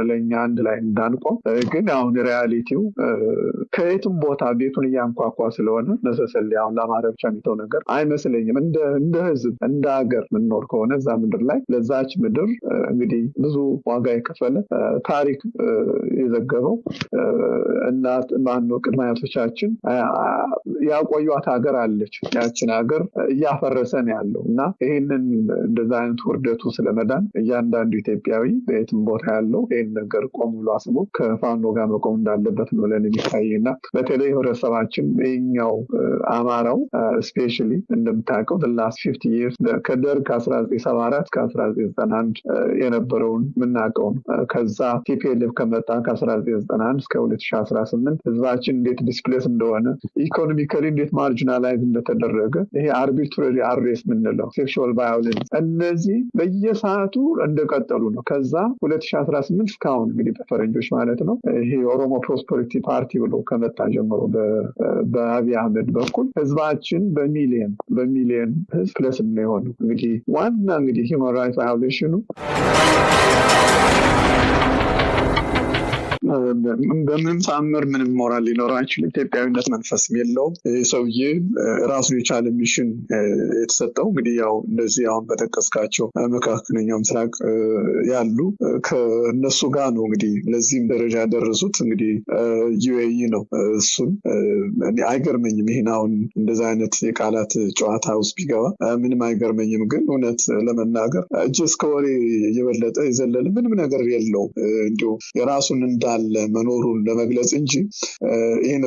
ለኛ አንድ ላይ እንዳንቆም። ግን አሁን ሪያሊቲው ከየትም ቦታ ቤቱን እያንኳኳ ስለሆነ ነሰሰል አሁን ለአማራ ብቻ የሚተው ነገር አይመስለኝም። እንደ ህዝብ እንደ ሀገር ምንኖር ከሆነ እዛ ምድር ላይ ለዛች ምድር እንግዲህ ብዙ ዋጋ የከፈለ ታሪክ የዘገበው እናት ማነው ቅድመ አያቶቻችን ያቆዩት ሀገር አለች። ያችን ሀገር እያፈረሰ ነው ያለው እና ይህንን እንደዛ አይነት ውርደቱ ስለመዳን እያንዳንዱ ኢትዮጵያዊ በየትም ቦታ ያለው ይህን ነገር ቆም ብሎ አስቦ ከፋኖ ጋር መቆም እንዳለበት ነው ለኔ የሚታየኝና በተለይ ህብረተሰባችን ይኸኛው አማራው ስፔሻሊ እንደምታውቀው the last 50 years ከደርግ ከ1974 ከ1991 የነበረውን የምናውቀው ነው። ከዛ ቲፒኤልኤፍ ከመጣ ከ1991 እስከ 2018 ህዝባችን እንዴት ዲስፕሌስ እንደሆነ ኢኮኖሚካሊ እንዴት ማርጂናላይዝ እንደተደረገ ይሄ አርቢትራሪ አሬስት ምንለው ሴክሹዋል ቫዮለንስ እነዚህ በየሰዓቱ እንደቀጠሉ ነው። ከዛ 2018 እስካሁን እንግዲህ በፈረንጆች ማለት ነው ይሄ ኦሮሞ ፕሮስፐሪቲ ፓርቲ ብሎ ከመጣ ጀምሮ በአብይ አህመድ በኩል ህዝባችን በሚሊየን ህዝብ ፕለስ ነው የሆነው። እንግዲህ ዋና እንግዲህ ሂውማን ራይትስ ቫዮሌሽኑ በምንም ሳምር ምንም ሞራል ሊኖረው አይችልም። ኢትዮጵያዊነት መንፈስም የለውም። ሰውዬ ራሱን የቻለ ሚሽን የተሰጠው እንግዲህ ያው እንደዚህ አሁን በጠቀስካቸው መካከለኛው ምስራቅ ያሉ ከነሱ ጋር ነው እንግዲህ ለዚህም ደረጃ ያደረሱት እንግዲህ ዩኤኢ ነው። እሱን አይገርመኝም። ይሄን አሁን እንደዛ አይነት የቃላት ጨዋታ ውስጥ ቢገባ ምንም አይገርመኝም። ግን እውነት ለመናገር እጅ እስከ ወሬ የበለጠ የዘለለ ምንም ነገር የለውም። እንዲሁ የራሱን እንዳለ መኖሩን ለመግለጽ እንጂ ይሄን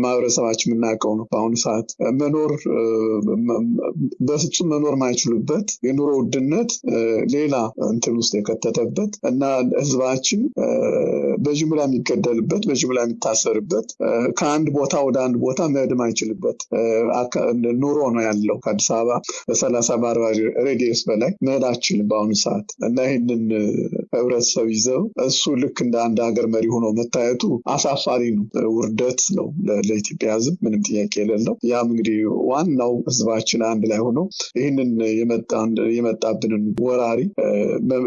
ማህበረሰባችን የምናውቀው ነው። በአሁኑ ሰዓት በፍጹም መኖር ማይችሉበት የኑሮ ውድነት ሌላ እንትን ውስጥ የከተተበት እና ህዝባችን በጅምላ የሚገደልበት በጅምላ የሚታሰርበት ከአንድ ቦታ ወደ አንድ ቦታ መሄድ ማይችልበት ኑሮ ነው ያለው። ከአዲስ አበባ በ30-40 ሬዲየስ በላይ መሄድ አይችልም በአሁኑ ሰዓት እና ይህንን ህብረተሰብ ይዘው እሱ ልክ እንደ አንድ ሀገር መሪ ሆኖ መታየቱ አሳፋሪ ነው፣ ውርደት ነው ለኢትዮጵያ ህዝብ፣ ምንም ጥያቄ የሌለው። ያም እንግዲህ ዋናው ህዝባችን አንድ ላይ ሆኖ ይህንን የመጣብንን ወራሪ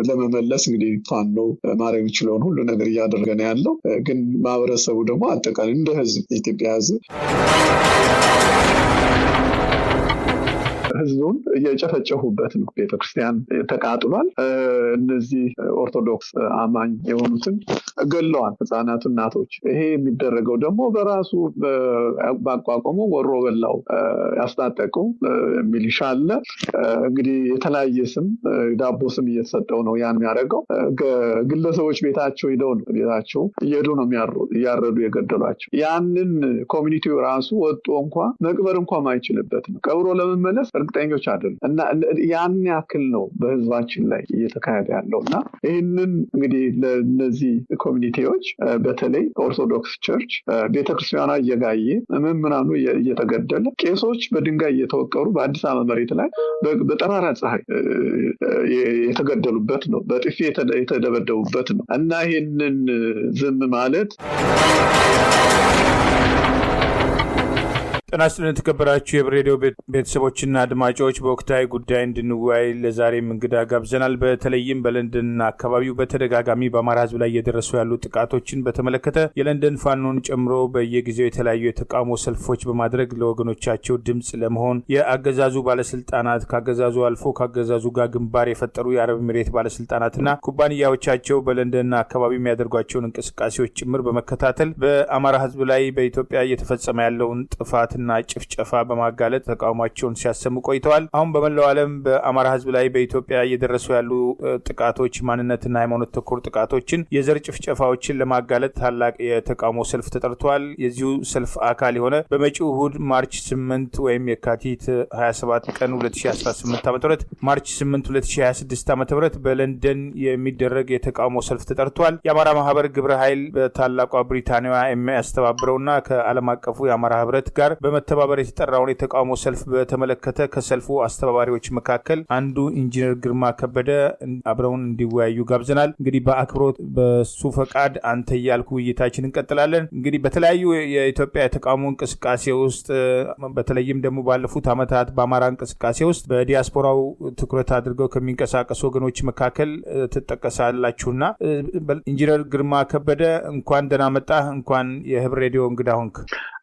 ለመመለስ እንግዲህ ፋኖ ማድረግ የሚችለውን ሁሉ ነገር እያደረገ ነው ያለው። ግን ማህበረሰቡ ደግሞ አጠቃላይ እንደ ህዝብ የኢትዮጵያ ህዝብ ህዝቡን እየጨፈጨፉበት ነው። ቤተክርስቲያን ተቃጥሏል። እነዚህ ኦርቶዶክስ አማኝ የሆኑትን ገለዋል፣ ህፃናት፣ እናቶች። ይሄ የሚደረገው ደግሞ በራሱ ባቋቋመው ወሮ በላው ያስታጠቀው ሚሊሻ አለ። እንግዲህ የተለያየ ስም ዳቦ ስም እየተሰጠው ነው ያን የሚያደርገው። ግለሰቦች ቤታቸው ሄደው ነው ቤታቸው እየሄዱ ነው እያረዱ የገደሏቸው። ያንን ኮሚኒቲው ራሱ ወጥቶ እንኳን መቅበር እንኳን ማይችልበት ነው። ቀብሮ ለመመለስ እርግጠኞች አይደለም እና ያን ያክል ነው በህዝባችን ላይ እየተካሄደ ያለው እና ይህንን እንግዲህ ለነዚህ ኮሚኒቲዎች በተለይ ኦርቶዶክስ ቸርች ቤተክርስቲያኗ እየጋየ ምዕመናኑ እየተገደለ ቄሶች በድንጋይ እየተወቀሩ በአዲስ አበባ መሬት ላይ በጠራራ ፀሐይ የተገደሉበት ነው፣ በጥፊ የተደበደቡበት ነው እና ይህንን ዝም ማለት ጤና ይስጥልን የተከበራችሁ የብሬዲዮ ቤተሰቦችና አድማጮች፣ በወቅታዊ ጉዳይ እንድንወያይ ለዛሬም እንግዳ ጋብዘናል። በተለይም በለንደንና አካባቢው በተደጋጋሚ በአማራ ህዝብ ላይ እየደረሱ ያሉ ጥቃቶችን በተመለከተ የለንደን ፋኖን ጨምሮ በየጊዜው የተለያዩ የተቃውሞ ሰልፎች በማድረግ ለወገኖቻቸው ድምጽ ለመሆን የአገዛዙ ባለስልጣናት ከአገዛዙ አልፎ ከአገዛዙ ጋር ግንባር የፈጠሩ የአረብ ኤሚሬት ባለስልጣናትና ኩባንያዎቻቸው በለንደንና አካባቢ የሚያደርጓቸውን እንቅስቃሴዎች ጭምር በመከታተል በአማራ ህዝብ ላይ በኢትዮጵያ እየተፈጸመ ያለውን ጥፋት እና ጭፍጨፋ በማጋለጥ ተቃውሟቸውን ሲያሰሙ ቆይተዋል። አሁን በመላው ዓለም በአማራ ህዝብ ላይ በኢትዮጵያ እየደረሱ ያሉ ጥቃቶች፣ ማንነትና ሃይማኖት ተኮር ጥቃቶችን፣ የዘር ጭፍጨፋዎችን ለማጋለጥ ታላቅ የተቃውሞ ሰልፍ ተጠርቷል። የዚሁ ሰልፍ አካል የሆነ በመጪው እሁድ ማርች 8 ወይም የካቲት 27 ቀን 2018 ዓ.ም ማርች 8 2026 ዓ.ም በለንደን የሚደረግ የተቃውሞ ሰልፍ ተጠርቷል። የአማራ ማህበር ግብረ ኃይል በታላቋ ብሪታንያ የሚያስተባብረውና ከዓለም አቀፉ የአማራ ህብረት ጋር በመተባበር የተጠራውን የተቃውሞ ሰልፍ በተመለከተ ከሰልፉ አስተባባሪዎች መካከል አንዱ ኢንጂነር ግርማ ከበደ አብረውን እንዲወያዩ ጋብዘናል። እንግዲህ በአክብሮት በሱ ፈቃድ አንተ እያልኩ ውይይታችን እንቀጥላለን። እንግዲህ በተለያዩ የኢትዮጵያ የተቃውሞ እንቅስቃሴ ውስጥ በተለይም ደግሞ ባለፉት ዓመታት በአማራ እንቅስቃሴ ውስጥ በዲያስፖራው ትኩረት አድርገው ከሚንቀሳቀሱ ወገኖች መካከል ትጠቀሳላችሁና ኢንጂነር ግርማ ከበደ እንኳን ደህና መጣህ። እንኳን የህብር ሬዲዮ እንግዳ ሆንክ።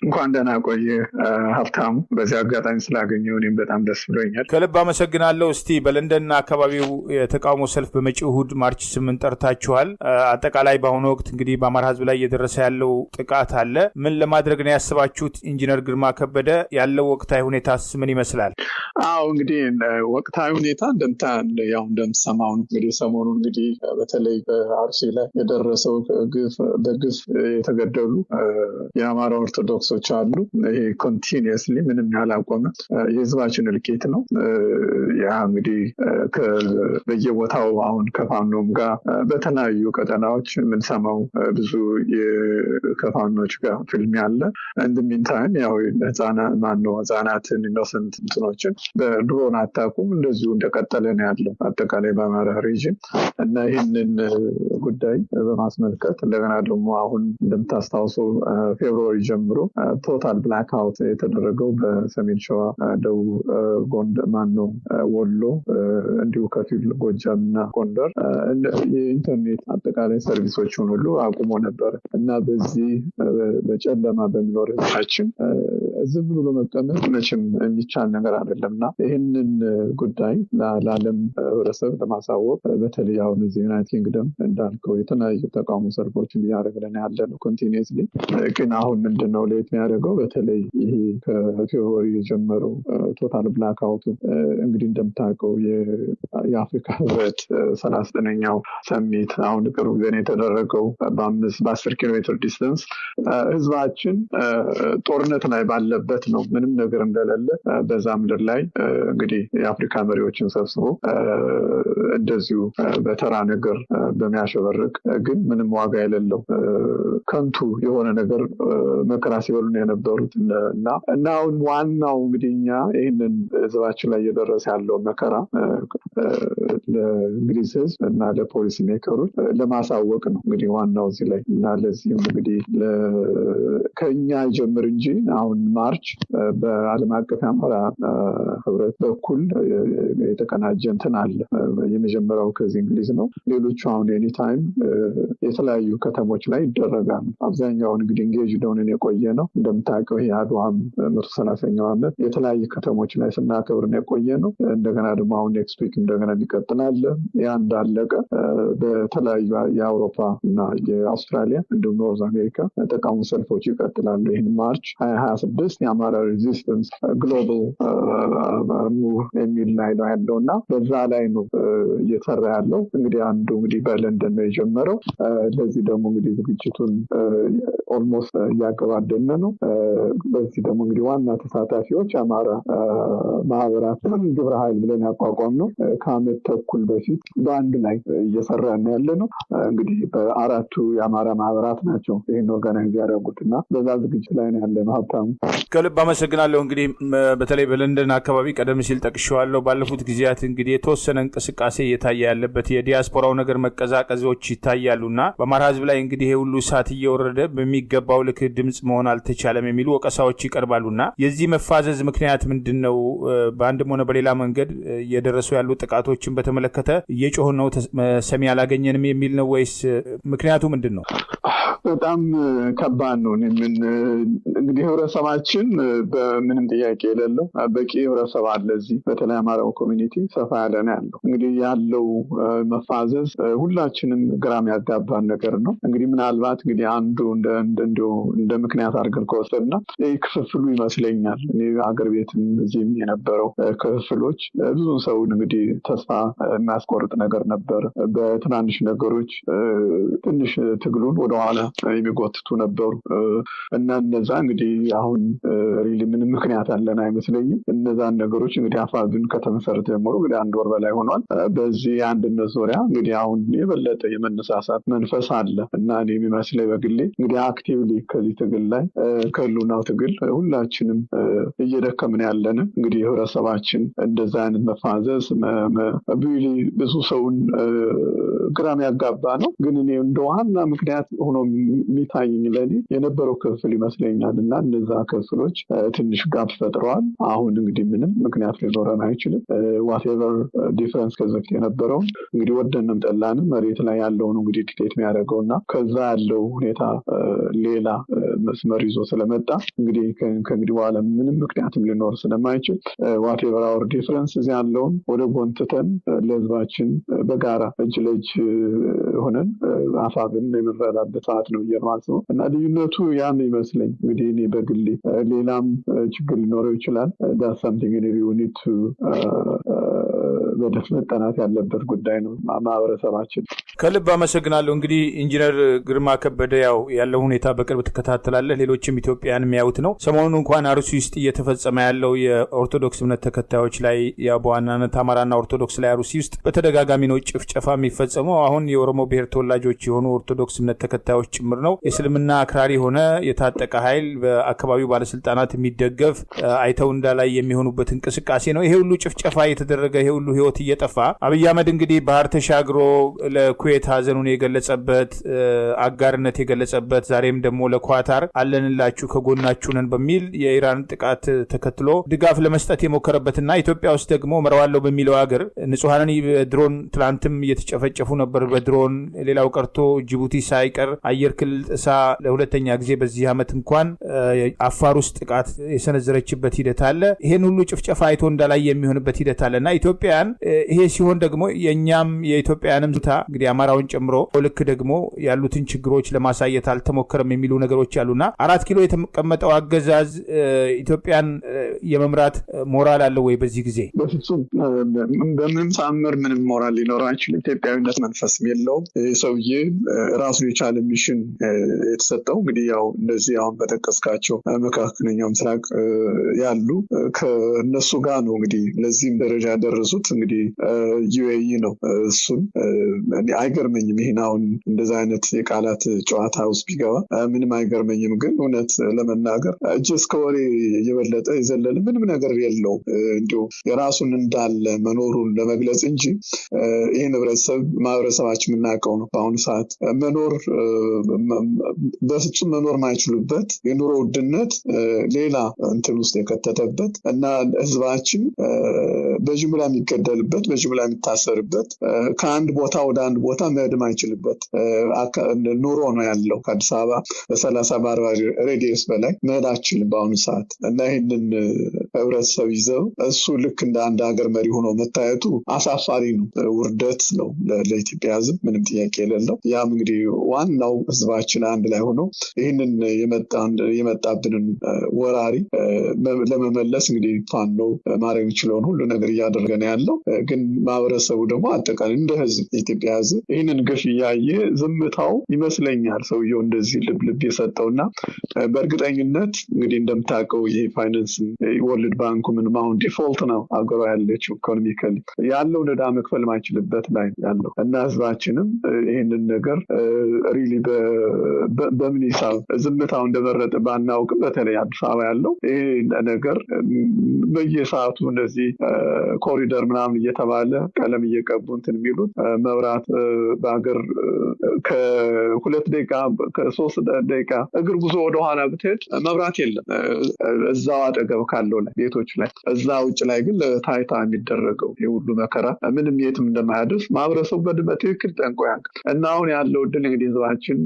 እንኳን ደህና ቆየ ሀብታሙ። በዚህ አጋጣሚ ስላገኘሁ እኔም በጣም ደስ ብሎኛል። ከልብ አመሰግናለሁ። እስቲ በለንደንና አካባቢው የተቃውሞ ሰልፍ በመጪው እሑድ ማርች 8 ጠርታችኋል። አጠቃላይ በአሁኑ ወቅት እንግዲህ በአማራ ህዝብ ላይ እየደረሰ ያለው ጥቃት አለ። ምን ለማድረግ ነው ያስባችሁት? ኢንጂነር ግርማ ከበደ ያለው ወቅታዊ ሁኔታስ ምን ይመስላል? አዎ እንግዲህ ወቅታዊ ሁኔታ እንደምትሰማው ነው። እንግዲህ ሰሞኑን እንግዲህ በተለይ በአርሲ ላይ የደረሰው በግፍ የተገደሉ የአማራ ኦርቶዶክሶች አሉ። ይሄ ኮንቲኒየስሊ ምንም ያላቆመ የህዝባችን እልቂት ነው። ያ እንግዲህ በየቦታው አሁን ከፋኖም ጋር በተለያዩ ቀጠናዎች የምንሰማው ብዙ ከፋኖች ጋር ፊልም ያለ እንደሚንታይም ያው ህጻናትን ኢኖሰንት እንትኖችን በድሮን አታኩም እንደዚሁ እንደቀጠለ ነው ያለው አጠቃላይ በአማራ ሪጅን እና ይህንን ጉዳይ በማስመልከት እንደገና ደግሞ አሁን እንደምታስታውሰው ፌብሩዋሪ ጀምሮ ቶታል ብላክ አውት የተደረገው በሰሜን ሸዋ፣ ደቡብ ጎንደር ወሎ እንዲሁ ከፊል ጎጃም እና ጎንደር የኢንተርኔት አጠቃላይ ሰርቪሶችን ሁሉ አቁሞ ነበር እና በዚህ በጨለማ በሚኖር ህዝባችን ዝም ብሎ መቀመጥ መቼም የሚቻል ነገር አይደለም እና ይህንን ጉዳይ ለዓለም ህብረተሰብ ለማሳወቅ በተለይ አሁን እዚህ ዩናይትድ ኪንግደም እንዳልከው የተለያዩ ተቃውሞ ሰልፎችን እያደረግን ያለ ነው ኮንቲኒየስሊ። ግን አሁን ምንድነው ለየት የሚያደርገው በተለይ ይሄ ከፌብሩዋሪ የጀመረው ቶታል ብላክ አውቱ እንግዲህ እንደምታውቀው የአፍሪካ ህብረት 39ኛው ሰሚት አሁን ቅርብ ጊዜ የተደረገው በ10 ኪሎ ሜትር ዲስተንስ ህዝባችን ጦርነት ላይ ባለበት ነው ምንም ነገር እንደሌለ በዛ ምድር ላይ እንግዲህ የአፍሪካ መሪዎችን ሰብስቦ እንደዚሁ በተራ ነገር በሚያሸበርቅ ግን ምንም ዋጋ የሌለው ከንቱ የሆነ ነገር መከራ ሲበሉን የነበሩት እና አሁን ዋናው እንግዲህ እኛ ይህንን ህዝባችን ላይ እየደረሰ ያለው መከራ ለእንግሊዝ ህዝብ እና ለፖሊሲ ሜከሮች ለማሳወቅ ነው እንግዲህ ዋናው እዚህ ላይ እና ለዚህም እንግዲህ ከኛ ጀምር እንጂ አሁን ማርች በዓለም አቀፍ የአማራ ህብረት በኩል የተቀናጀ እንትን አለ። የመጀመሪያው ከዚህ እንግሊዝ ነው። ሌሎቹ አሁን ኤኒ ታይም የተለያዩ ከተሞች ላይ ይደረጋል። አብዛኛውን እንግዲህ ኢንጌጅ ሆነን የቆየ ነው። እንደምታውቀው ይሄ አድዋም 130ኛው ዓመት የተለያዩ ከተሞች ላይ ስናከብር ነው የቆየ ነው። እንደገና ደግሞ አሁን ኔክስት ዊክ እንደገና ይቀጥላል። ያ እንዳለቀ በተለያዩ የአውሮፓ እና የአውስትራሊያ እንዲሁም ኖርዝ አሜሪካ ተቃውሞ ሰልፎች ይቀጥላሉ። ይህን ማርች 2026 የአማራ ሬዚስተንስ ግሎባል ሙቭ የሚል ላይ ነው ያለው እና በዛ ላይ ነው እየሰራ ያለው። እንግዲህ አንዱ እንግዲህ በለንደን ነው የጀመረው። ለዚህ ደግሞ እንግዲህ ዝግጅቱን ኦልሞስት እያገባደነ ነው። በዚህ ደግሞ እንግዲህ ዋና ተሳታፊዎች አማራ ማህበራት ግብረ ኃይል ብለን ያቋቋም ነው ከዓመት ተኩል በፊት በአንድ ላይ እየሰራን ያለ ነው። እንግዲህ በአራቱ የአማራ ማህበራት ናቸው ይህን ኦርጋናይዝ ያደረጉት እና በዛ ዝግጅት ላይ ነው ያለ ነው። ሀብታሙ ከልብ አመሰግናለሁ። እንግዲህ በተለይ በለንደን አካባቢ ቀደም ሲል ጠቅሼዋለሁ። ባለፉት ጊዜያት እንግዲህ የተወሰነ እንቅስቃሴ እየታየ ያለበት የዲያስፖራው ነገር መቀዛቀዞች ይታያሉና በአማራ ህዝብ ላይ እንግዲህ ይሄ ሁሉ እሳት እየወረደ በሚገባው ልክ ድምጽ መሆን አልተቻለም የሚሉ ወቀሳዎች ይቀርባሉና የዚህ መፋዘዝ ምክንያት ምንድን ነው? በአንድም ሆነ በሌላ መንገድ እየደረሱ ያሉ ጥቃቶችን በተመለከተ እየጮህን ነው ሰሚ አላገኘንም የሚል ነው ወይስ ምክንያቱ ምንድን ነው? በጣም ከባድ ነው። እንግዲህ ህብረተሰባችን በምንም ጥያቄ የሌለው በቂ ህብረተሰብ አለ እዚህ በተለይ አማራው ኮሚኒቲ ሰፋ ያለ ነው ያለው። እንግዲህ ያለው መፋዘዝ ሁላችንም ግራም ያጋባን ነገር ነው። እንግዲህ ምናልባት እንግዲህ አንዱ እንደ ምክንያት አድርገን ከወሰድና ክፍፍሉ ይመስለኛል። እኔ አገር ቤትም እዚህም የነበረው ክፍፍሎች ብዙ ሰውን እንግዲህ ተስፋ የሚያስቆርጥ ነገር ነበር። በትናንሽ ነገሮች ትንሽ ትግሉን ወደኋላ የሚጎትቱ ነበሩ እና እነዛ እንግዲህ አሁን ሪሊ ምንም ምክንያት አለን አይመስለኝም። እነዛን ነገሮች እንግዲህ አፋብን ከተመሰረተ ጀምሮ እንግዲህ 1 ወር በላይ ሆኗል። በዚህ አንድነት ዙሪያ እንግዲህ አሁን የበለጠ የመነሳሳት መንፈስ አለ እና እኔ የሚመስለኝ በግሌ እንግዲህ አክቲቭሊ ከዚህ ትግል ላይ ከህልውናው ትግል ሁላችንም እየደከምን ያለን እንግዲህ ህብረተሰባችን እንደዛ አይነት መፋዘዝ ብዙ ሰውን ግራም ያጋባ ነው። ግን እኔ እንደ ዋና ምክንያት ሆኖ የሚታየኝ ለኔ የነበረው ክፍል ይመስለኛል እና እነዛ ክፍሎች ትንሽ ጋፕ ፈጥረዋል። አሁን እንግዲህ ምንም ምክንያት ሊኖረን አይችልም። ዋትኤቨር ዲፈረንስ ከዚህ በፊት የነበረውን እንግዲህ ወደንም ጠላንም መሬት ላይ ያለውን እንግዲህ ዲክቴት የሚያደርገው እና ከዛ ያለው ሁኔታ ሌላ መስመር ይዞ ስለመጣ እንግዲህ ከእንግዲህ በኋላ ምንም ምክንያትም ሊኖር ስለማይችል ዋትኤቨር አወር ዲፈረንስ እዚህ ያለውን ወደ ጎን ትተን ለህዝባችን በጋራ እጅ ለእጅ ሆነን አፋብን የምንረዳበት ሰዓት ነው ማለት ነው እና ልዩነቱ ያን ይመስለኝ። እንግዲህ እኔ በግሌ ሌላም ችግር ሊኖረው ይችላል። that's something we need to በደፍ መጠናት ያለበት ጉዳይ ነው። ማህበረሰባችን ከልብ አመሰግናለሁ። እንግዲህ ኢንጂነር ግርማ ከበደ ያው ያለው ሁኔታ በቅርብ ትከታተላለህ፣ ሌሎችም ኢትዮጵያን የሚያዩት ነው። ሰሞኑን እንኳን አርሲ ውስጥ እየተፈጸመ ያለው የኦርቶዶክስ እምነት ተከታዮች ላይ ያው በዋናነት አማራና ኦርቶዶክስ ላይ አርሲ ውስጥ በተደጋጋሚ ነው ጭፍጨፋ የሚፈጸመው። አሁን የኦሮሞ ብሔር ተወላጆች የሆኑ ኦርቶዶክስ እምነት ተከታዮች ጭምር ነው። የእስልምና አክራሪ የሆነ የታጠቀ ኃይል በአካባቢው ባለስልጣናት የሚደገፍ አይተው እንዳላይ የሚሆኑበት እንቅስቃሴ ነው። ይሄ ሁሉ ጭፍጨፋ የተደረገ ይሄ ሁሉ ህይወት እየጠፋ አብይ አህመድ እንግዲህ ባህር ተሻግሮ ለኩዌት ሀዘኑን የገለጸበት አጋርነት የገለጸበት ዛሬም ደግሞ ለኳታር አለንላችሁ ከጎናችሁ ነን በሚል የኢራን ጥቃት ተከትሎ ድጋፍ ለመስጠት የሞከረበትና ኢትዮጵያ ውስጥ ደግሞ መረዋለው በሚለው ሀገር ንጹሃንን ድሮን ትላንትም እየተጨፈጨፉ ነበር በድሮን ሌላው ቀርቶ ጅቡቲ ሳይቀር አየር ክልል ጥሳ ለሁለተኛ ጊዜ በዚህ ዓመት እንኳን አፋር ውስጥ ጥቃት የሰነዘረችበት ሂደት አለ። ይሄን ሁሉ ጭፍጨፋ አይቶ እንዳላይ የሚሆንበት ሂደት አለና ኢትዮጵያን ይሄ ሲሆን ደግሞ የኛም የኢትዮጵያንም ዝታ እንግዲህ አማራውን ጨምሮ ልክ ደግሞ ያሉትን ችግሮች ለማሳየት አልተሞከረም የሚሉ ነገሮች አሉና 4 ኪሎ የተቀመጠው አገዛዝ ኢትዮጵያን የመምራት ሞራል አለው ወይ በዚህ ጊዜ? በፍጹም በምንም ሳምር ምንም ሞራል ሊኖረው አይችልም። ኢትዮጵያዊነት መንፈስም የለውም። ሰውዬ ራሱን የቻለ ሚሽን የተሰጠው እንግዲህ ያው እንደዚህ አሁን በጠቀስካቸው መካከለኛው ምስራቅ ያሉ ከነሱ ጋር ነው እንግዲህ ለዚህም ደረጃ ያደረሱት እንግዲህ ዩኤኢ ነው። እሱም አይገርመኝም። ይሄን አሁን እንደዛ አይነት የቃላት ጨዋታ ውስጥ ቢገባ ምንም አይገርመኝም። ግን እውነት ለመናገር እጅ እስከ ወሬ የበለጠ የዘለለ ምንም ነገር የለውም። እንዲሁ የራሱን እንዳለ መኖሩን ለመግለጽ እንጂ ይህን ማህበረሰባችን የምናውቀው ነው። በአሁኑ ሰዓት በፍጹም መኖር ማይችሉበት የኑሮ ውድነት ሌላ እንትን ውስጥ የከተተበት እና ህዝባችን በጅምላ የሚገደልበት በጅምላ የሚታሰርበት ከአንድ ቦታ ወደ አንድ ቦታ መሄድ ማይችልበት ኑሮ ነው ያለው። ከአዲስ አበባ በ30-40 ሬዲየስ በላይ መሄድ አይችልም በአሁኑ ሰዓት እና ይህንን ህብረተሰብ ይዘው እሱ ልክ እንደ አንድ ሀገር መሪ ሆኖ መታየቱ አሳፋሪ ነው፣ ውርደት ነው ለኢትዮጵያ ህዝብ፣ ምንም ጥያቄ የሌለው። ያም እንግዲህ ዋናው ህዝባችን አንድ ላይ ሆኖ ይህንን የመጣብንን ወራሪ ለመመለስ እንግዲህ ፋኖ ማድረግ የሚችለውን ሁሉ ነገር እያደረገ ነው ያለው። ግን ማህበረሰቡ ደግሞ አጠቃላይ እንደ ህዝብ የኢትዮጵያ ህዝብ ይህንን ግፍ እያየ ዝምታው ይመስለኛል ሰውየው እንደዚህ ልብ የሰጠውና በእርግጠኝነት እንግዲህ እንደምታውቀው ይሄ ፋይናንስ ወርልድ ባንኩ ምንም አሁን ዲፎልት ነው አገሯ ያለችው ኢኮኖሚካሊ ያለው ዕዳ መክፈል ማይችልበት ላይ ያለው እና ህዝባችንም ይህንን ነገር ሪሊ በምን ሂሳብ ዝምታው እንደመረጠ ባናውቅም በተለይ አዲስ አበባ ያለው ይሄ ነገር በየሰዓቱ እንደዚህ ኮሪደር ምናምን እየተባለ ቀለም እየቀቡ እንትን የሚሉት መብራት በአገር ከ2 ደቂቃ ከ3 ደቂቃ እግር ጉዞ ወደኋላ ብትሄድ መብራት የለም እዛው አጠገብ ካለው ላይ ቤቶች ላይ። እዛ ውጭ ላይ ግን ለታይታ የሚደረገው የሁሉ መከራ ምንም የትም እንደማያደርስ ማህበረሰቡ በትክክል ጠንቆ ያውቃል። እና አሁን ያለው እድል እንግዲህ ህዝባችን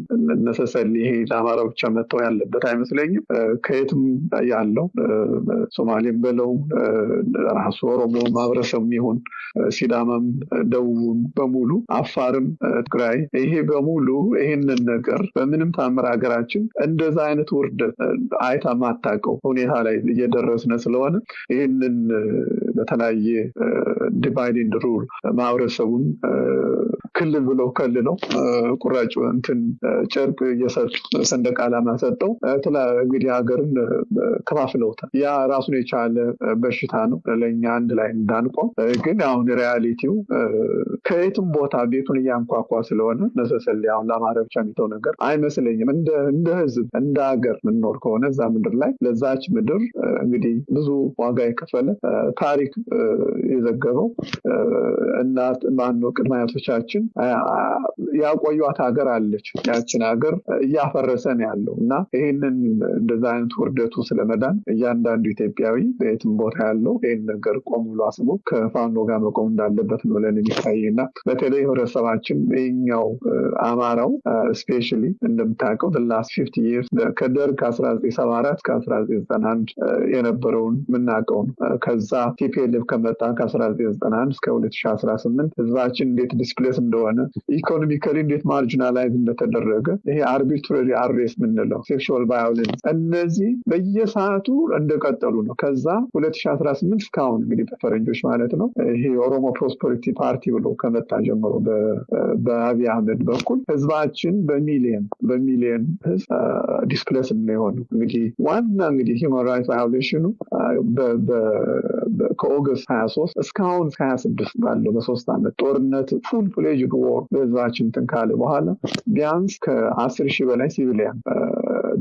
ነሰሰል ይሄ ለአማራ ብቻ መጥተው ያለበት አይመስለኝም። ከየትም ያለው ሶማሌም በለው ራሱ ኦሮሞ ማህበረሰብ ይሁን ሲዳማም፣ ደቡብም በሙሉ አፋርም፣ ትግራይ ይሄ በሙሉ ይሄንን ነገር በምንም ታምር ሀገራችን እንደዛ አይነት ውርደት አይታ ማታውቀው ሁኔታ ላይ እየደረስነ ስለሆነ ይህንን በተለያየ ዲቫይድ ኤንድ ሩል ማህበረሰቡን ክልል ብለው ከልለው ቁራጭ እንትን ጨርቅ እየሰጡ ሰንደቅ ዓላማ ሰጠው እንግዲህ ሀገርን ከፋፍለውታል። ያ ራሱን የቻለ በሽታ ነው። ለእኛ አንድ ላይ እንዳንቆም ግን አሁን ሪያሊቲው ከየትም ቦታ ቤቱን እያንኳኳ ስለሆነ ነሰሰል አሁን ለአማራ ብቻ የሚተው ነገር አይመስለኝም። እንደ ህዝብ እንደ ሀገር ምንኖር ከሆነ እዛ ምድር ላይ ለዛች ምድር እንግዲህ ብዙ ዋጋ የከፈለ ታሪክ የዘገበው እናት ማነው ቅድመ አያቶቻችን ያቆዩት ሀገር አለች። ያችን ሀገር እያፈረሰ ነው ያለው እና ይህንን እንደዛ አይነት ውርደቱ ስለመዳን እያንዳንዱ ኢትዮጵያዊ በየትም ቦታ ያለው ይህን ነገር ቆም ብሎ አስቦ ከፋኖ ጋር መቆም እንዳለበት ነው ለእኔ የሚታየኝና በተለይ ህብረተሰባችን ይኸኛው አማራው ስፔሻሊ እንደምታውቀው ላስት 50 years ከደርግ ከ1974 ከ1991 የነበረውን የምናውቀው ነው። ከዛ ቲፒኤልኤፍ ከመጣ ከ1991 እስከ 2018 ህዝባችን እንዴት ዲስፕሌስ እንደሆነ ኢኮኖሚካሊ እንዴት ማርጂናላይዝ እንደተደረገ ይሄ አርቢትራሪ አሬስት የምንለው ሴክሹዋል ቫዮለንስ እነዚህ በየሰዓቱ እንደቀጠሉ ነው። ከዛ 2018 እስካሁን እንግዲህ በፈረንጆች ማለት ነው ይሄ ኦሮሞ ፕሮስፐሪቲ ፓርቲ ብሎ ከመጣ ጀምሮ በአብይ አህመድ በኩል ህዝባችን በሚሊየን ህዝብ ዲስፕሌስ እንደሆነ እንግዲህ ዋና እንግዲህ ሂውማን ራይትስ ቫዮሌሽኑ ከኦገስት 23 እስካሁን 26 ባለው በ3 ዓመት ጦርነት ፉል ፍሌጅድ ዎር በህዝባችን ካለ በኋላ ቢያንስ ከ10,000 በላይ ሲቪሊያን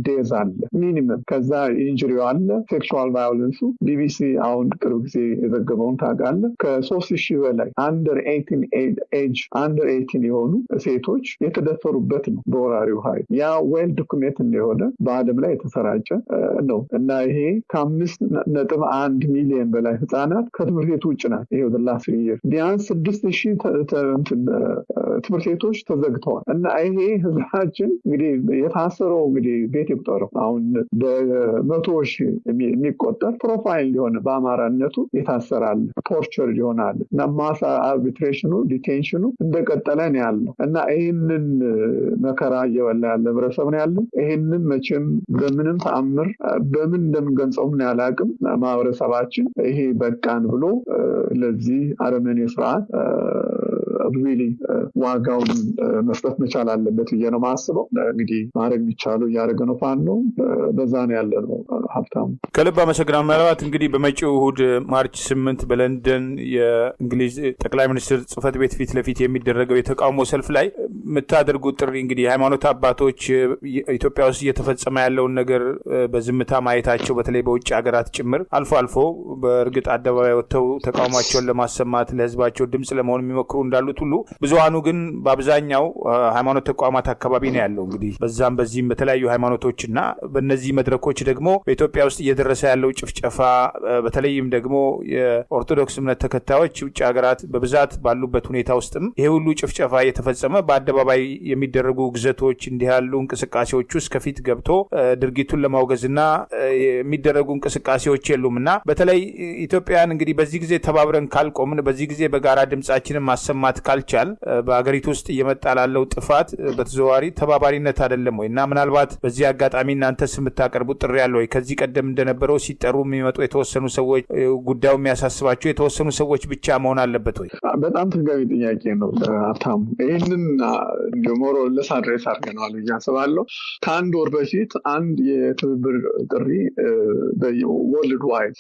ዴዝ አለ ሚኒመም። ከዛ ኢንጁሪው አለ ሴክሹዋል ቫዮለንሱ ቢቢሲ አሁን ቅርብ ጊዜ የዘገበውን ታውቃለህ። ከ3,000 በላይ አንደር 18 የሆኑ ሴቶች የተደፈሩበት ነው በወራሪው ኃይል። ያ ዌል ዶኩሜንት እንደሆነ በአለም ላይ የተሰራጨ ነው እና ይሄ ከ5.1 ሚሊዮን በላይ ህጻናት ከትምህርት ቤት ውጭ ናት። ይሄው ላስ ቢያንስ 6,000 ትምህርት ቤቶች ተዘግተዋል እና ይሄ ህዝባችን እንግዲህ የታሰረው እንግዲህ ቤት ይቆጠረው አሁን በ100,000 የሚቆጠር ፕሮፋይል ሊሆን በአማራነቱ የታሰራል ቶርቸር ይሆናል እና ማስ አርቢትሬሽኑ ዲቴንሽኑ እንደቀጠለ ነው ያለው እና ይህንን መከራ እየበላ ያለ ህብረተሰብ ነው ያለው። ይህንን መቼም በምንም ተአምር በምን እንደምንገልጸው ምን ያላቅም ማህበረሰባችን ይሄ በቃን ብሎ ለዚህ አረመኔ ስርዓት ሪሊ ዋጋውን መስጠት መቻል አለበት ብዬ ነው ማስበው። እንግዲህ ማድረግ የሚቻለው እያደረገ ነው ፋኖ በዛ ነው ያለ ነው። ሀብታሙ ከልብ አመሰግናለሁ። ምናልባት እንግዲህ በመጪው እሑድ ማርች 8 በለንደን የእንግሊዝ ጠቅላይ ሚኒስትር ጽህፈት ቤት ፊት ለፊት የሚደረገው የተቃውሞ ሰልፍ ላይ የምታደርጉት ጥሪ እንግዲህ የሃይማኖት አባቶች ኢትዮጵያ ውስጥ እየተፈጸመ ያለውን ነገር በዝምታ ማየታቸው በተለይ በውጭ ሀገራት ጭምር አልፎ አልፎ በእርግጥ አደባባይ ወጥተው ተቃውሟቸውን ለማሰማት ለህዝባቸው ድምጽ ለመሆን የሚሞክሩ እንዳሉት ሁሉ ብዙሃኑ ግን በአብዛኛው ሃይማኖት ተቋማት አካባቢ ነው ያለው። እንግዲህ በዛም በዚህም በተለያዩ ሃይማኖቶችና በእነዚህ መድረኮች ደግሞ በኢትዮጵያ ውስጥ እየደረሰ ያለው ጭፍጨፋ በተለይም ደግሞ የኦርቶዶክስ እምነት ተከታዮች ውጭ ሀገራት በብዛት ባሉበት ሁኔታ ውስጥም ይሄ ሁሉ ጭፍጨፋ እየተፈጸመ በአደባባይ የሚደረጉ ግዘቶች እንዲህ ያሉ እንቅስቃሴዎች ውስጥ ከፊት ገብቶ ድርጊቱን ለማውገዝና የሚደረጉ እንቅስቃሴዎች የሉምና በተለይ ኢትዮጵያን እንግዲህ በዚህ ጊዜ ተባብረን ካልቆምን በዚህ ጊዜ በጋራ ድምጻችንን ማሰማት ካልቻል በአገሪቱ ውስጥ እየመጣ ላለው ጥፋት በተዘዋዋሪ ተባባሪነት አይደለም ወይ? እና ምናልባት በዚህ አጋጣሚ እናንተስ የምታቀርቡት ጥሪ ያለ ወይ? ከዚህ ቀደም እንደነበረው ሲጠሩ የሚመጡ የተወሰኑ ሰዎች ጉዳዩ የሚያሳስባቸው የተወሰኑ ሰዎች ብቻ መሆን አለበት ወይ? በጣም ተገቢ ጥያቄ ነው ሀብታሙ። ይህንን ሞሮ ለስ አድሬስ አድርገነዋል ብዬ አስባለሁ። ከአንድ ወር በፊት አንድ የትብብር ጥሪ ወርልድ ዋይድ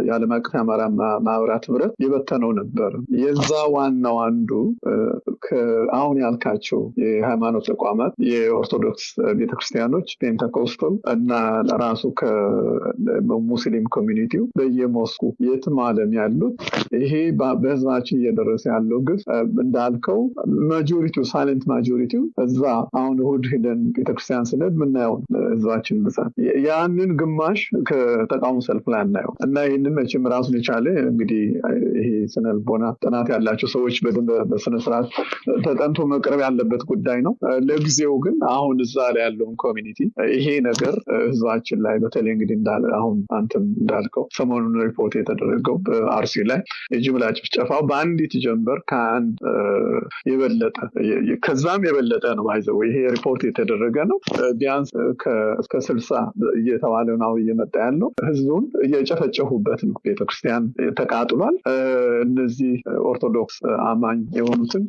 የዓለም አቀፍ የአማራ ማህበራት ህብረት የበተነው ነበር። የዛ ዋናው አንዱ አሁን ያልካቸው የሃይማኖት ተቋማት የኦርቶዶክስ ቤተክርስቲያኖች ፔንተኮስታል እና ራሱ ከሙስሊም ኮሚኒቲው በየሞስኩ የትም ዓለም ያሉት ይሄ በህዝባችን እየደረሰ ያለው ግፍ እንዳልከው ማጆሪቲው ሳይለንት ማጆሪቲው እዛ አሁን እሑድ ሄደን ቤተክርስቲያን ስንሄድ ምናየው ህዝባችን ብዛት ያንን ግማሽ ከተቃውሞ ሰልፍ ላይ እናየው እና ይህንን መቼም ራሱን የቻለ እንግዲህ ይሄ ስነልቦና ጥናት ያላቸው ሰዎች በስነስርዓት ተጠንቶ መቅረብ ያለበት ጉዳይ ነው። ለጊዜው ግን አሁን እዛ ላይ ያለውን ኮሚኒቲ ይሄ ነገር ህዝባችን ላይ በተለይ እንግዲህ አሁን አንተም እንዳልከው ሰሞኑን ሪፖርት የተደረገው በአርሲ ላይ የጅምላ ጭፍጨፋው በአንዲት ጀንበር ከአንድ የበለጠ ከዛም የበለጠ ነው ባይዘው ይሄ ሪፖርት የተደረገ ነው። ቢያንስ እስከ 60 እየተባለ ነው እየመጣ ያለው ህዝቡን እየጨፈጨፉበት ነው። ቤተክርስቲያን ተቃጥሏል። እነዚህ ኦርቶዶክስ አማኝ የሆኑትን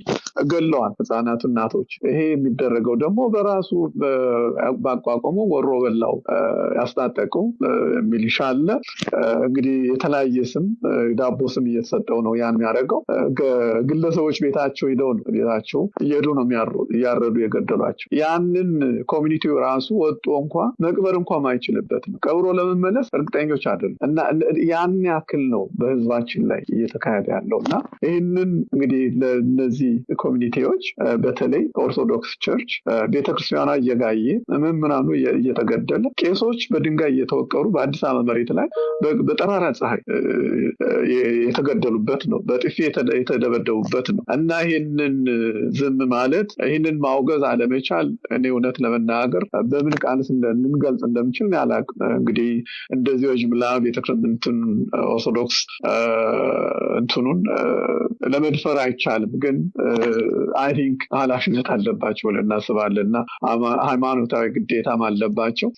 ገለዋል፣ ህጻናት፣ እናቶች። ይሄ የሚደረገው ደግሞ በራሱ ባቋቋመው ወሮ በላው ያስታጠቀው ሚሊሻ አለ። እንግዲህ የተለያየ ስም ዳቦ ስም እየተሰጠው ነው ያን የሚያደርገው። ግለሰቦች ቤታቸው ሄደው ነው ቤታቸው እየሄዱ ነው እያረዱ የገደሏቸው። ያንን ኮሚኒቲው ራሱ ወጥቶ እንኳ መቅበር እንኳ ማይችልበት ነው። ቀብሮ ለመመለስ እርግጠኞች አይደሉም። እና ያን ያክል ነው በህዝባችን ላይ እየተካሄደ ያለው። እና ይህንን እንግዲህ ለነዚህ ኮሚኒቲዎች በተለይ ኦርቶዶክስ ቸርች ቤተክርስቲያኗ እየጋየ ምዕመናኑ እየተገደለ ቄሶች በድንጋይ እየተወቀሩ በአዲስ አበባ መሬት ላይ በጠራራ ፀሐይ የተገደሉበት ነው። በጥፊ የተደበደቡበት ነው። እና ይህንን ዝም ማለት ይህንን ማውገዝ አለመቻል እኔ እውነት ለመናገር በምን ቃልስ ልንገልጽ እንደምችል አላውቅም። እንግዲህ እንደዚህ ጅምላ ቤተክርስቲያን ኦርቶዶክስ እንትኑን ለመድፈር አይቻልም። ግን አይ ቲንክ ኃላፊነት አለባቸው ብለን እናስባለን እና ሃይማኖታዊ ግዴታም አለባቸው።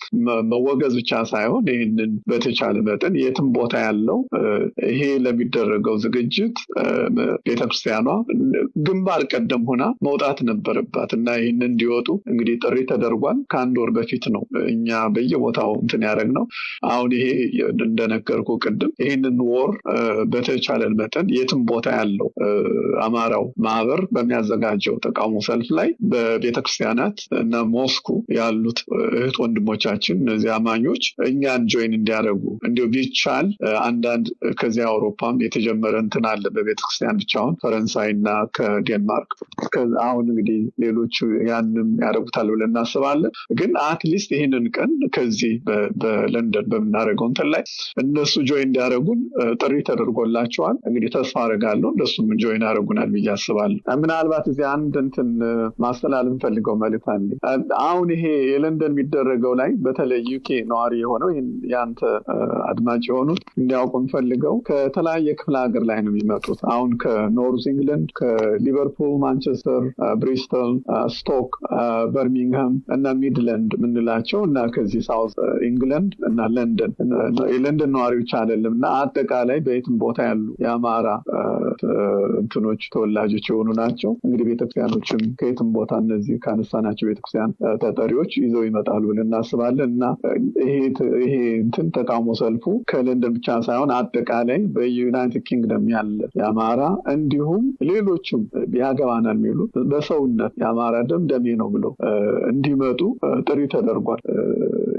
መወገዝ ብቻ ሳይሆን ይህንን በተቻለ መጠን የትም ቦታ ያለው ይሄ ለሚደረገው ዝግጅት ቤተክርስቲያኗ ግንባር ቀደም ሆና መውጣት ነበረባት እና ይህንን እንዲወጡ እንግዲህ ጥሪ ተደርጓል። ከአንድ ወር በፊት ነው እኛ በየቦታው እንትን ያደረግነው። አሁን ይሄ እንደነገርኩ ቅድም ይህንን ወር በተቻለን መጠን የትም ቦታ ያለው አማራው ማህበር በሚያዘጋጀው ተቃውሞ ሰልፍ ላይ በቤተክርስቲያናት እና ሞስኩ ያሉት እህት ወንድሞቻችን እነዚህ አማኞች እኛን ጆይን እንዲያደርጉ እንዲሁ ቢቻል አንዳንድ ከዚያ አውሮፓም የተጀመረ እንትን አለ በቤተክርስቲያን ብቻውን ፈረንሳይና ከዴንማርክ አሁን እንግዲህ ሌሎቹ ያንም ያደርጉታል ብለን እናስባለን። ግን አትሊስት ይህንን ቀን ከዚህ በለንደን በምናደርገው እንትን ላይ እነሱ ጆይን እንዲያደርጉን ጥሪ ተደርጎላቸዋል። እንግዲህ ተስፋ አደርጋለሁ እነሱም ጆይን ያደርጉናል ብዬ አስባለሁ። ምናልባት እዚህ አንድ እንትን ማስተላለፍ ፈልገው መልዕክት አለ። አሁን ይሄ የለንደን የሚደረገው ላይ በተለይ ዩኬ ነዋሪ የሆነው ያንተ አድማጭ የሆኑት እንዲያውቁ ፈልገው ከተለያየ ክፍለ ሀገር ላይ ነው የሚመጡት። አሁን ከኖርዝ ኢንግላንድ፣ ከሊቨርፑል፣ ማንቸስተር፣ ብሪስተል፣ ስቶክ፣ በርሚንግሃም እና ሚድላንድ የምንላቸው እና ከዚህ ሳውዝ ኢንግላንድ እና ለንደን የለንደን ነዋሪዎች አይደለም እና አጠቃላይ በየትም ቦታ ያሉ የአማራ እንትኖች ተወላጆች የሆኑ ናቸው። እንግዲህ ቤተክርስቲያኖችም ከየትም ቦታ እነዚህ ካነሳናቸው ቤተክርስቲያን ተጠሪዎች ይዘው ይመጣሉ ብለን እናስባለን እና ይሄ እንትን ተቃውሞ ሰልፉ ከለንደን ብቻ ሳይሆን አጠቃላይ በዩናይትድ ኪንግደም ያለ የአማራ እንዲሁም ሌሎችም ያገባናል የሚሉ በሰውነት የአማራ ደሜ ነው ብለው እንዲመጡ ጥሪ ተደርጓል።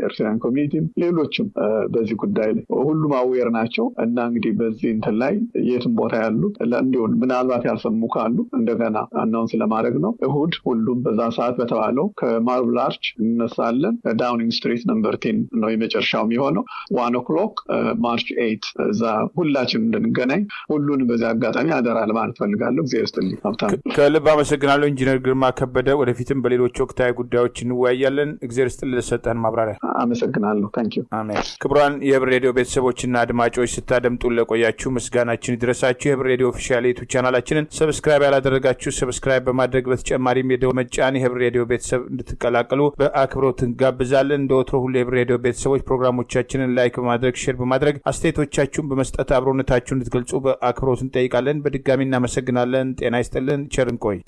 ኤርትራን ኮሚኒቲም ሌሎችም በዚህ ጉዳይ ላይ ሁሉም አዌር ናቸው እና እንግዲህ በዚህ እንትን ላይ የትም ቦታ ያሉት እንዲሁም ምናልባት ያልሰሙ ካሉ እንደገና አናውንስ ለማድረግ ነው። እሁድ ሁሉም በዛ ሰዓት በተባለው ከማርብል አርች እንነሳለን። ዳውኒንግ ስትሪት ነምበር 10 ነው የመጨረሻው የሚሆነው 1 o'clock ማርች 8 እዛ ሁላችን እንድንገናኝ ሁሉንም በዚህ አጋጣሚ አደራ ለማለት ፈልጋለሁ። እግዚአብሔር ይስጥልኝ። ከልብ አመሰግናለሁ ኢንጂነር ግርማ ከበደ። ወደፊትም በሌሎች ወቅታዊ ጉዳዮች እንወያያለን። እግዚአብሔር ይስጥልኝ ለሰጠን ማብራሪያ። አመሰግናለሁ። ታንኪዩ። አሜን። ክቡራን የህብር ሬዲዮ ቤተሰቦችና አድማጮች ስታደምጡን ለቆያችሁ ምስጋናችን ይድረሳችሁ። የህብር ሬዲዮ ኦፊሻል ዩቲዩብ ቻናላችንን ሰብስክራይብ ያላደረጋችሁ ሰብስክራይብ በማድረግ በተጨማሪም የደወል መጫን የህብር ሬዲዮ ቤተሰብ እንድትቀላቀሉ በአክብሮት እንጋብዛለን። እንደወትሮ ሁሉ የህብር ሬዲዮ ቤተሰቦች ፕሮግራሞቻችንን ላይክ በማድረግ ሼር በማድረግ አስተያየቶቻችሁን በመስጠት አብሮነታችሁን እንድትገልጹ በአክብሮት እንጠይቃለን። በድጋሚ እናመሰግናለን። ጤና ይስጥልን። ቸር እንቆይ።